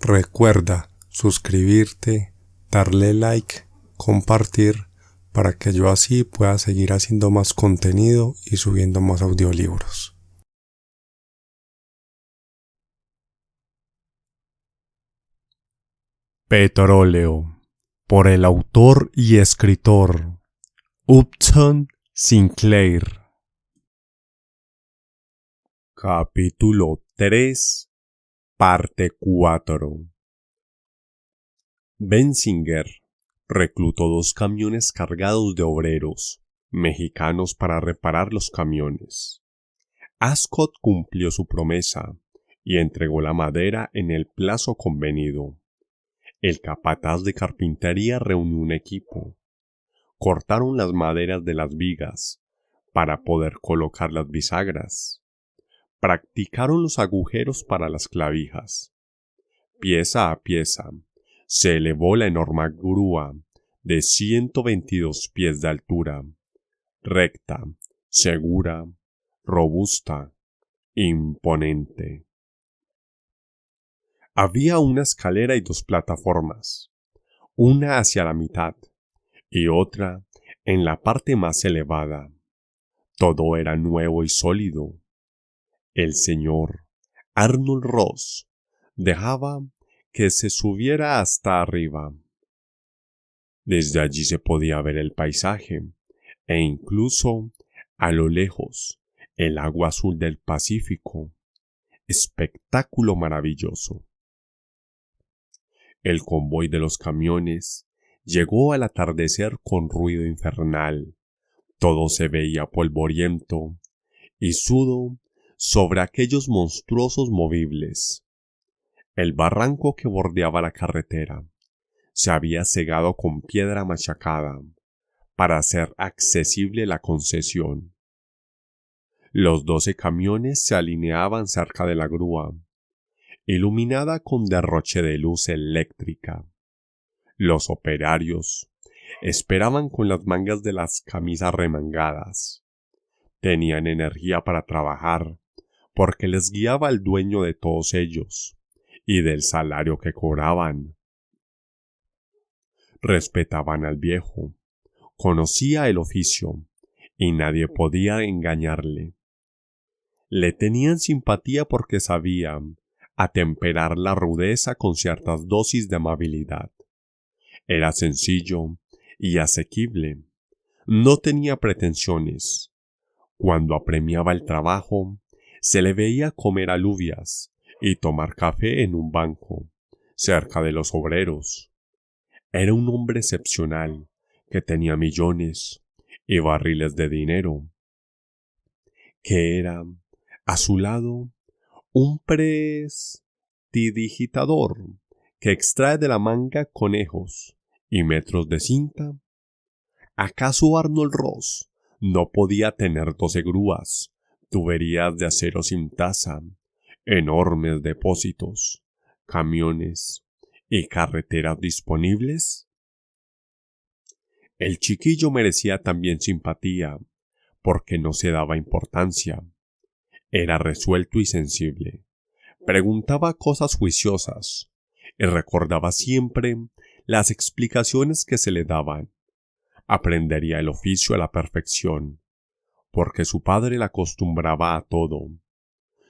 Recuerda suscribirte, darle like, compartir, para que yo así pueda seguir haciendo más contenido y subiendo más audiolibros. Petróleo, por el autor y escritor Upton Sinclair. Capítulo 3, parte 4. Bensinger reclutó 2 camiones cargados de obreros mexicanos para reparar los camiones. Ascot cumplió su promesa y entregó la madera en el plazo convenido. El capataz de carpintería reunió un equipo. Cortaron las maderas de las vigas para poder colocar las bisagras. Practicaron los agujeros para las clavijas. Pieza a pieza, se elevó la enorme grúa de 122 pies de altura, recta, segura, robusta, imponente. Había una escalera y 2 plataformas, una hacia la mitad y otra en la parte más elevada. Todo era nuevo y sólido. El señor Arnold Ross dejaba que se subiera hasta arriba. Desde allí se podía ver el paisaje e incluso, a lo lejos, el agua azul del Pacífico. Espectáculo maravilloso. El convoy de los camiones llegó al atardecer con ruido infernal. Todo se veía polvoriento y sudo sobre aquellos monstruosos movibles. El barranco que bordeaba la carretera se había cegado con piedra machacada para hacer accesible la concesión. Los 12 camiones se alineaban cerca de la grúa, iluminada con derroche de luz eléctrica. Los operarios esperaban con las mangas de las camisas remangadas. Tenían energía para trabajar porque les guiaba el dueño de todos ellos y del salario que cobraban. Respetaban al viejo, conocía el oficio y nadie podía engañarle. Le tenían simpatía porque sabían atemperar la rudeza con ciertas dosis de amabilidad. Era sencillo y asequible. No tenía pretensiones. Cuando apremiaba el trabajo, se le veía comer alubias y tomar café en un banco, cerca de los obreros. Era un hombre excepcional, que tenía millones y barriles de dinero, que era, a su lado, un prestidigitador que extrae de la manga conejos y metros de cinta. ¿Acaso Arnold Ross no podía tener 12 grúas, tuberías de acero sin tasa, enormes depósitos, camiones y carreteras disponibles? El chiquillo merecía también simpatía, porque no se daba importancia. Era resuelto y sensible. Preguntaba cosas juiciosas y recordaba siempre las explicaciones que se le daban. Aprendería el oficio a la perfección, porque su padre la acostumbraba a todo.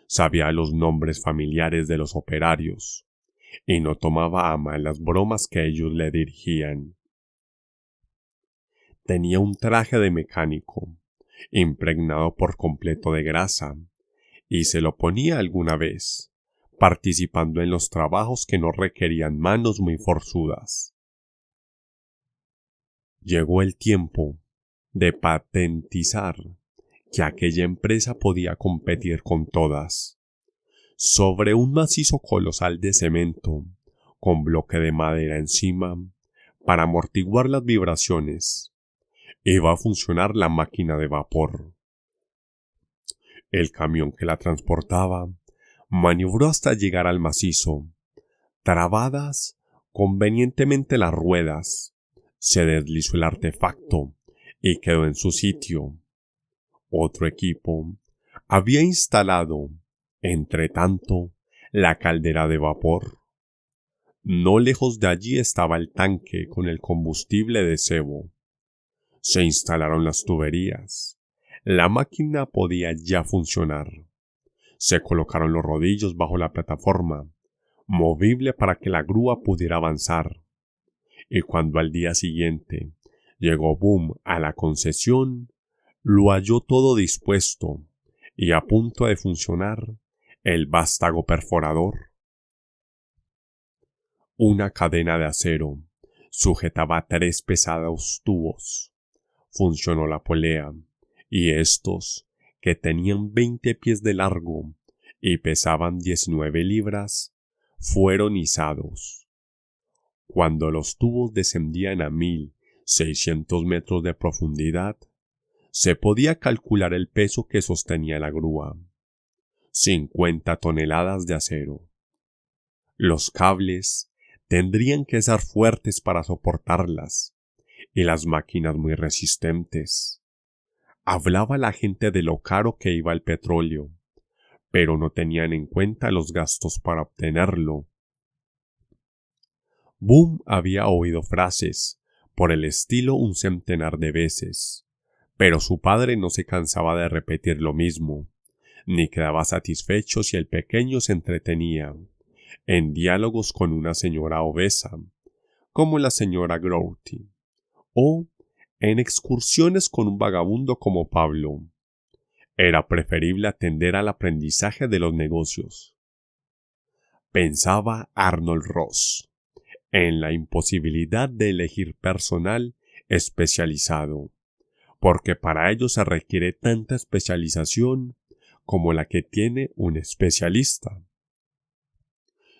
Sabía los nombres familiares de los operarios y no tomaba a mal las bromas que ellos le dirigían. Tenía un traje de mecánico, impregnado por completo de grasa, y se lo ponía alguna vez, participando en los trabajos que no requerían manos muy forzudas. Llegó el tiempo de patentizar que aquella empresa podía competir con todas. Sobre un macizo colosal de cemento, con bloque de madera encima, para amortiguar las vibraciones, iba a funcionar la máquina de vapor. El camión que la transportaba maniobró hasta llegar al macizo. Trabadas convenientemente las ruedas, se deslizó el artefacto y quedó en su sitio. Otro equipo había instalado, entre tanto, la caldera de vapor. No lejos de allí estaba el tanque con el combustible de cebo. Se instalaron las tuberías. La máquina podía ya funcionar. Se colocaron los rodillos bajo la plataforma, movible para que la grúa pudiera avanzar. Y cuando al día siguiente llegó Boom a la concesión, lo halló todo dispuesto y a punto de funcionar el vástago perforador. Una cadena de acero sujetaba 3 pesados tubos. Funcionó la polea, y estos, que tenían 20 pies de largo y pesaban 19 libras, fueron izados. Cuando los tubos descendían a 1.600 metros de profundidad, se podía calcular el peso que sostenía la grúa: 50 toneladas de acero. Los cables tendrían que ser fuertes para soportarlas, y las máquinas muy resistentes. Hablaba la gente de lo caro que iba el petróleo, pero no tenían en cuenta los gastos para obtenerlo. Boom había oído frases por el estilo un centenar de veces, pero su padre no se cansaba de repetir lo mismo, ni quedaba satisfecho si el pequeño se entretenía en diálogos con una señora obesa, como la señora Grouty, o en excursiones con un vagabundo como Pablo. Era preferible atender al aprendizaje de los negocios. Pensaba Arnold Ross en la imposibilidad de elegir personal especializado, porque para ello se requiere tanta especialización como la que tiene un especialista.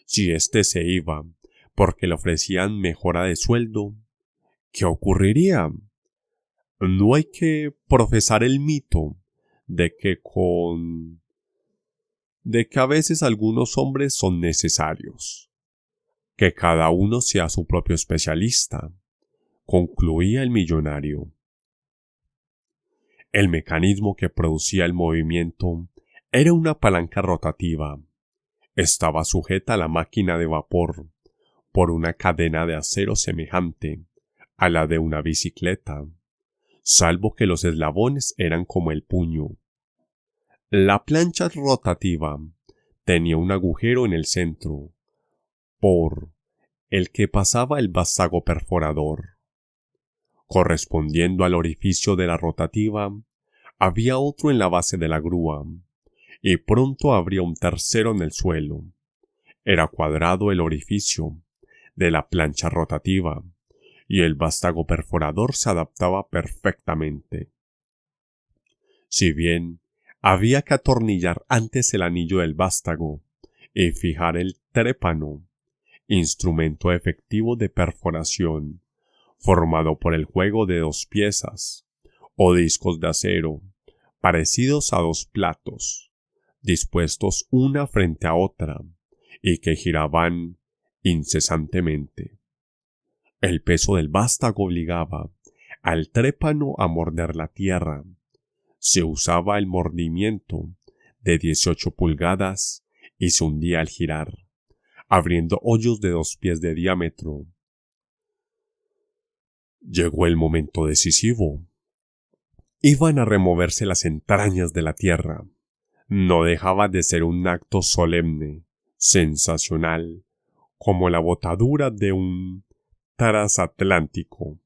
Si éste se iba porque le ofrecían mejora de sueldo, ¿qué ocurriría? No hay que profesar el mito de que a veces algunos hombres son necesarios. Que cada uno sea su propio especialista, concluía el millonario. El mecanismo que producía el movimiento era una palanca rotativa. Estaba sujeta a la máquina de vapor por una cadena de acero semejante a la de una bicicleta, salvo que los eslabones eran como el puño. La plancha rotativa tenía un agujero en el centro, por el que pasaba el vástago perforador. Correspondiendo al orificio de la rotativa, había otro en la base de la grúa, y pronto habría un tercero en el suelo. Era cuadrado el orificio de la plancha rotativa, y el vástago perforador se adaptaba perfectamente. Si bien había que atornillar antes el anillo del vástago y fijar el trépano, instrumento efectivo de perforación, formado por el juego de 2 piezas, o discos de acero, parecidos a 2 platos, dispuestos una frente a otra, y que giraban incesantemente. El peso del vástago obligaba al trépano a morder la tierra. Se usaba el mordimiento de 18 pulgadas y se hundía al girar, abriendo hoyos de 2 pies de diámetro. Llegó el momento decisivo. Iban a removerse las entrañas de la tierra. No dejaba de ser un acto solemne, sensacional, como la botadura de un transatlántico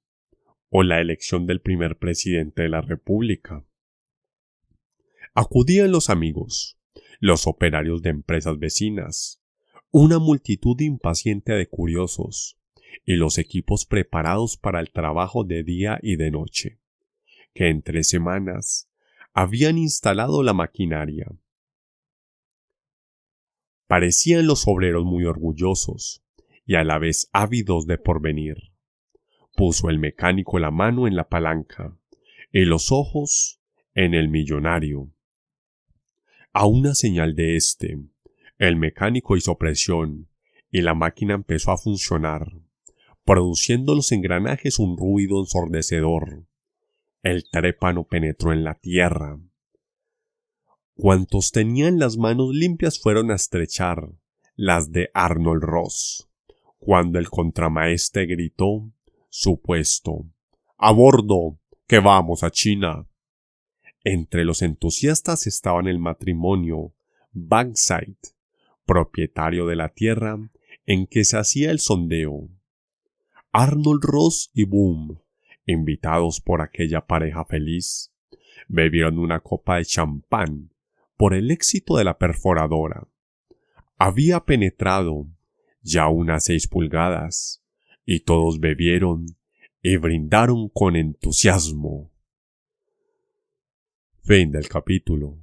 o la elección del primer presidente de la República. Acudían los amigos, los operarios de empresas vecinas, una multitud impaciente de curiosos, y los equipos preparados para el trabajo de día y de noche, que en 3 semanas habían instalado la maquinaria. Parecían los obreros muy orgullosos y a la vez ávidos de porvenir. Puso el mecánico la mano en la palanca y los ojos en el millonario. A una señal de éste, el mecánico hizo presión y la máquina empezó a funcionar, produciendo los engranajes un ruido ensordecedor. El trépano penetró en la tierra. Cuantos tenían las manos limpias fueron a estrechar las de Arnold Ross, cuando el contramaestre gritó su puesto: ¡A bordo, que vamos a China! Entre los entusiastas estaban el matrimonio Bankside, propietario de la tierra en que se hacía el sondeo, Arnold Ross y Boom, invitados por aquella pareja feliz, bebieron una copa de champán por el éxito de la perforadora. Había penetrado ya unas 6 pulgadas, y todos bebieron y brindaron con entusiasmo. Fin del capítulo.